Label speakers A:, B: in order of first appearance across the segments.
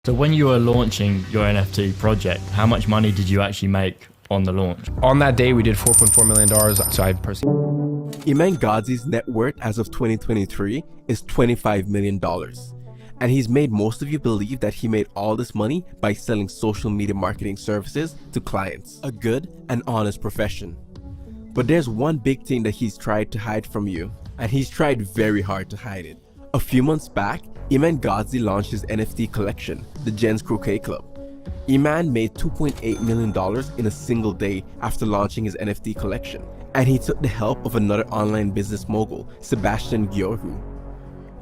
A: So when you were launching your NFT project, how much money did you actually make on the launch?
B: On that day, we did $4.4 million. So I personally...
C: Iman Gadzhi's net worth as of 2023 is $25 million. And he's made most of you believe that he made all this money by selling social media marketing services to clients. A good and honest profession. But there's one big thing that he's tried to hide from you, and he's tried very hard to hide it. A few months back, Iman Gadzhi launched his NFT collection, the Jens Croquet Club. Iman made $2.8 million in a single day after launching his NFT collection, and he took the help of another online business mogul, Sebastian Gyorhu.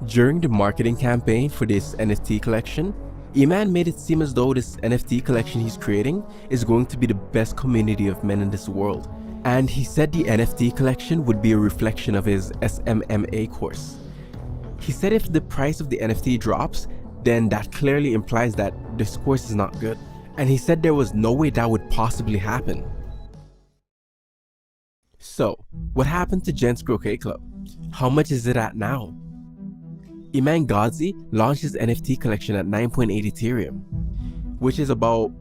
C: During the marketing campaign for this NFT collection, Iman made it seem as though this NFT collection he's creating is going to be the best community of men in this world, and he said the NFT collection would be a reflection of his Smma course. He said if the price of the NFT drops, then that clearly implies that this course is not good. And he said there was no way that would possibly happen. So, what happened to Jens Croquet Club? How much is it at now? Iman Gadzhi launched his NFT collection at 9.8 Ethereum, which is about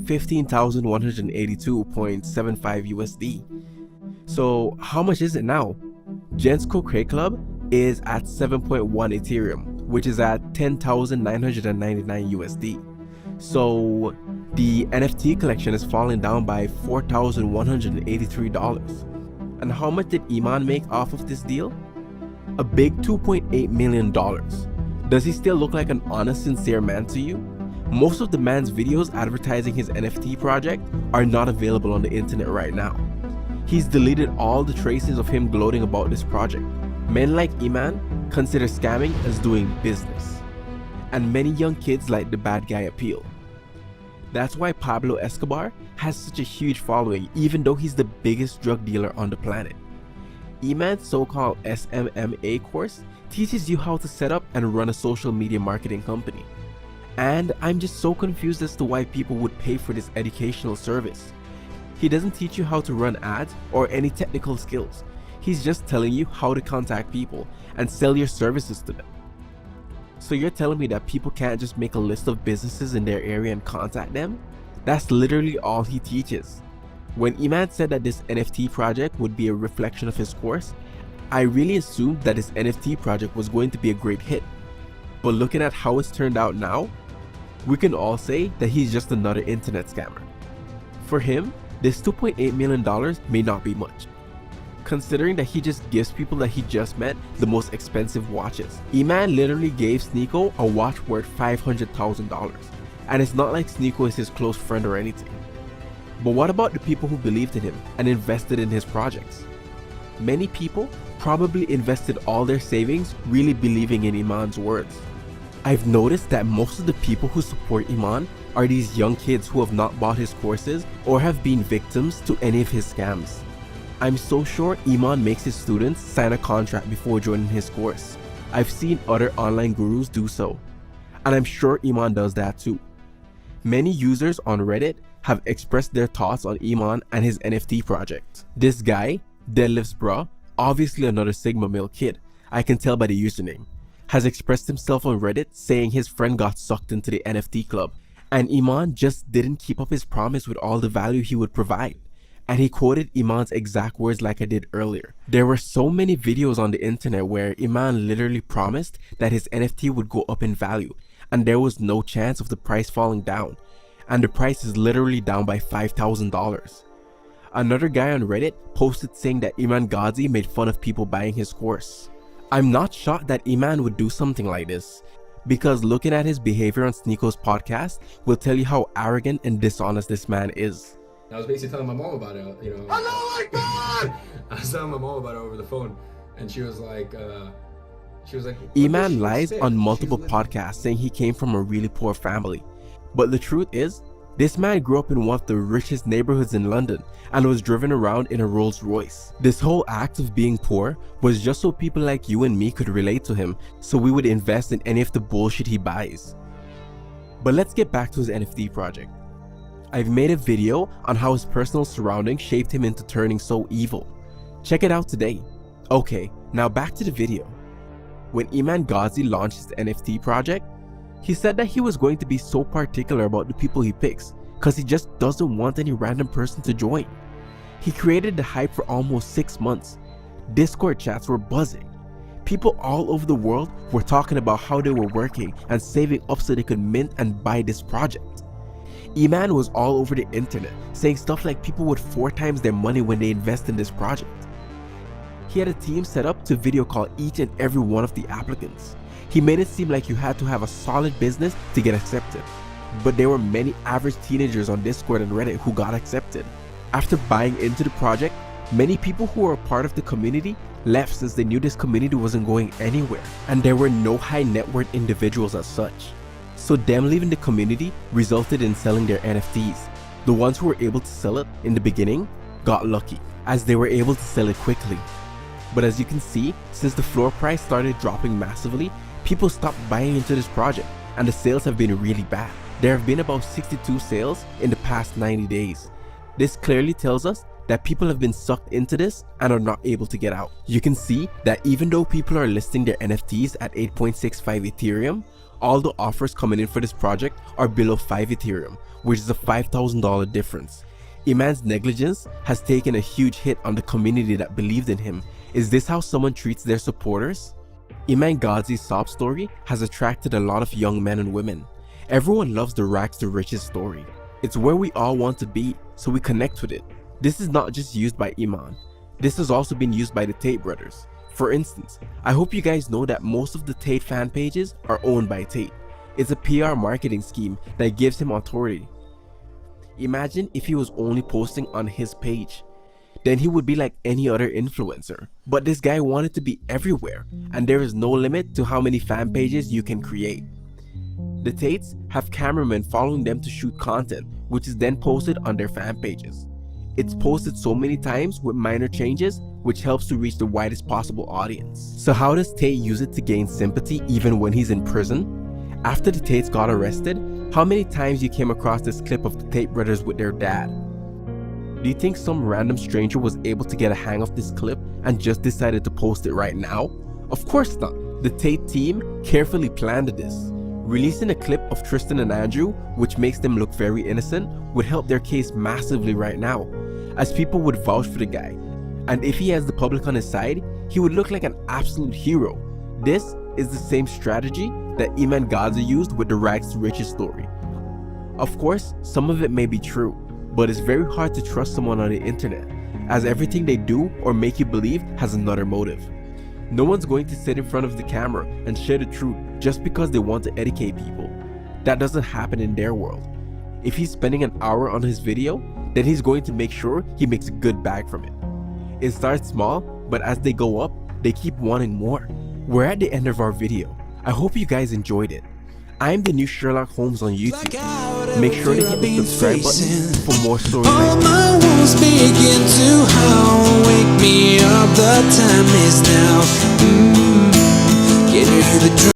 C: 15,182.75 USD. So, how much is it now? Jens Croquet Club is at 7.1 Ethereum, which is at 10,999 USD. So the NFT collection is falling down by $4,183. And how much did Iman make off of this deal? A big $2.8 million. Does he still look like an honest, sincere man to you? Most of the man's videos advertising his NFT project are not available on the internet right now. He's deleted all the traces of him gloating about this project. Men like Iman consider scamming as doing business, and many young kids like the bad guy appeal. That's why Pablo Escobar has such a huge following, even though he's the biggest drug dealer on the planet. Iman's so-called SMMA course teaches you how to set up and run a social media marketing company. And I'm just so confused as to why people would pay for this educational service. He doesn't teach you how to run ads or any technical skills. He's just telling you how to contact people and sell your services to them. So you're telling me that people can't just make a list of businesses in their area and contact them? That's literally all he teaches. When Iman said that this NFT project would be a reflection of his course, I really assumed that this NFT project was going to be a great hit. But looking at how it's turned out now, we can all say that he's just another internet scammer. For him, this $2.8 million may not be much, considering that he just gives people that he just met the most expensive watches. Iman literally gave Sneeko a watch worth $500,000, and it's not like Sneeko is his close friend or anything. But what about the people who believed in him and invested in his projects? Many people probably invested all their savings really believing in Iman's words. I've noticed that most of the people who support Iman are these young kids who have not bought his courses or have been victims to any of his scams. I'm so sure Iman makes his students sign a contract before joining his course. I've seen other online gurus do so, and I'm sure Iman does that too. Many users on Reddit have expressed their thoughts on Iman and his NFT project. This guy, Deadlifts Bruh, obviously another Smma male kid, I can tell by the username, has expressed himself on Reddit saying his friend got sucked into the NFT club, and Iman just didn't keep up his promise with all the value he would provide. And he quoted Iman's exact words like I did earlier. There were so many videos on the internet where Iman literally promised that his NFT would go up in value, and there was no chance of the price falling down, and the price is literally down by $5,000. Another guy on Reddit posted saying that Iman Gadzhi made fun of people buying his course. I'm not shocked that Iman would do something like this, because looking at his behavior on Sneeko's podcast will tell you how arrogant and dishonest this man is.
B: I was basically telling my mom about it, you know.
C: Oh my God!
B: I was telling my mom about it over the phone, and she was like,
C: Iman lies on multiple podcasts saying he came from a really poor family. But the truth is, this man grew up in one of the richest neighborhoods in London and was driven around in a Rolls Royce. This whole act of being poor was just so people like you and me could relate to him, so we would invest in any of the bullshit he buys. But let's get back to his NFT project. I've made a video on how his personal surroundings shaped him into turning so evil. Check it out today. Okay, now back to the video. When Iman Gadzhi launched his NFT project, He said that he was going to be so particular about the people he picks because he just doesn't want any random person to join. He created the hype for almost 6 months. Discord chats were buzzing. People all over the world were talking about how they were working and saving up so they could mint and buy this project. Iman was all over the internet saying stuff like people would 4 times their money when they invest in this project. He had a team set up to video call each and every one of the applicants. He made it seem like you had to have a solid business to get accepted. But there were many average teenagers on Discord and Reddit who got accepted. After buying into the project, many people who were a part of the community left since they knew this community wasn't going anywhere, and there were no high net worth individuals as such. So them leaving the community resulted in selling their NFTs. The ones who were able to sell it in the beginning got lucky, as they were able to sell it quickly. But as you can see, since the floor price started dropping massively, people stopped buying into this project, and the sales have been really bad. There have been about 62 sales in the past 90 days. This clearly tells us that people have been sucked into this and are not able to get out. You can see that even though people are listing their NFTs at 8.65 Ethereum, all the offers coming in for this project are below 5 Ethereum, which is a $5,000 difference. Iman's negligence has taken a huge hit on the community that believed in him. Is this how someone treats their supporters? Iman Gadzhi's sob story has attracted a lot of young men and women. Everyone loves the rags to riches story. It's where we all want to be, so we connect with it. This is not just used by Iman. This has also been used by the Tate brothers. For instance, I hope you guys know that most of the Tate fan pages are owned by Tate. It's a PR marketing scheme that gives him authority. Imagine if he was only posting on his page. Then he would be like any other influencer. But this guy wanted to be everywhere, and there is no limit to how many fan pages you can create. The Tates have cameramen following them to shoot content, which is then posted on their fan pages. It's posted so many times with minor changes, which helps to reach the widest possible audience. So how does Tate use it to gain sympathy even when he's in prison? After the Tates got arrested, how many times you came across this clip of the Tate brothers with their dad? Do you think some random stranger was able to get a hang of this clip and just decided to post it right now? Of course not. The Tate team carefully planned this. Releasing a clip of Tristan and Andrew, which makes them look very innocent, would help their case massively right now, as people would vouch for the guy. And if he has the public on his side, he would look like an absolute hero. This is the same strategy that Iman Gadzhi used with the rags to riches story. Of course, some of it may be true, but it's very hard to trust someone on the internet, as everything they do or make you believe has another motive. No one's going to sit in front of the camera and share the truth just because they want to educate people. That doesn't happen in their world. If he's spending an hour on his video, then he's going to make sure he makes a good bag from it. It starts small, but as they go up, they keep wanting more. We're at the end of our video. I hope you guys enjoyed it. I'm the new Sherlock Holmes on YouTube. Make sure to hit the subscribe button for more stories.
D: All my wounds begin to howl. Wake me up, the time is now. Can you hear the drum?